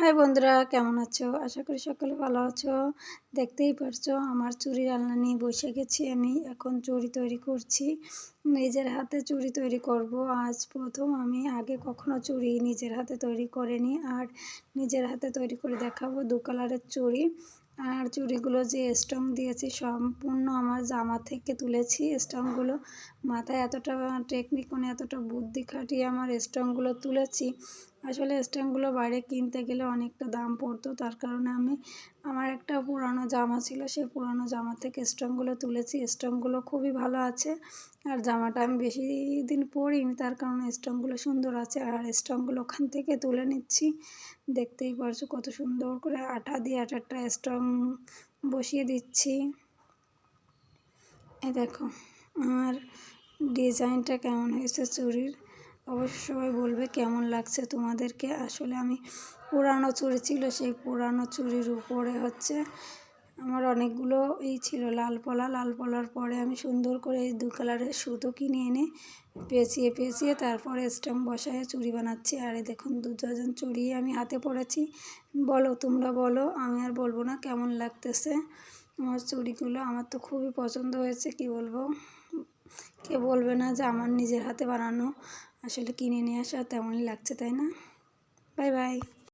High বন্ধুরা, কেমন আছো? আশা করি সকলে ভালো আছো। দেখতেই পারছো আমার চুড়ি রান্না নিয়ে বসে গেছি। আমি এখন চুড়ি তৈরি করছি, নিজের হাতে চুড়ি তৈরি করব। আজ প্রথম, আমি আগে কখনো চুড়ি নিজের হাতে তৈরি করিনি, আর নিজের হাতে তৈরি করে দেখাবো। 2 কালারের চুড়ি, আর চুড়িগুলো যে স্টোন দিয়েছি সম্পূর্ণ আমার জামা থেকে তুলেছি। স্টোনগুলো মাথায় এতটা টেকনিক, মানে এতটা বুদ্ধি খাটিয়ে আমার স্টোনগুলো তুলেছি। আসলে স্টোনগুলো বাইরে কিনতে গেলে অনেকটা দাম পড়তো, তার কারণে আমি আমার একটা পুরানো জামা ছিল, সেই পুরানো জামা থেকে স্টোনগুলো তুলেছি। স্টোনগুলো খুবই ভালো আছে, আর জামাটা আমি বেশি দিন পরিনি, তার কারণে স্টোনগুলো সুন্দর আছে। আর স্টোনগুলো ওখান থেকে তুলে নিচ্ছি। দেখতেই পারছো কত সুন্দর করে আঠা দিয়ে একটা স্টোন বসিয়ে দিচ্ছি। এই দেখো আমার ডিজাইনটা কেমন হয়েছে চুড়ির, অবশ্য সবাই বলবে কেমন লাগছে তোমাদেরকে। আসলে আমি পুরানো চুড়ি ছিল, সেই পুরানো চুড়ির উপরে আমার অনেকগুলো ছিল লাল পলার পরে আমি সুন্দর করে এই 2 কালারের সুতো কিনে এনে পেঁচিয়ে তারপরে স্টোন বসায় চুড়ি বানাচ্ছি। আর এই দেখুন 2 ডজন চুড়ি আমি হাতে পরেছি। বলো, তোমরা বলো, আমি আর বলবো না কেমন লাগতেছে আমার চুড়িগুলো। আমার তো খুবই পছন্দ হয়েছে, কি বলবো। কে বলবে না যে আমার নিজের হাতে বানানো আসলে কিনে নিয়ে আসা তেমনই লাগছে, তাই না? Bye bye.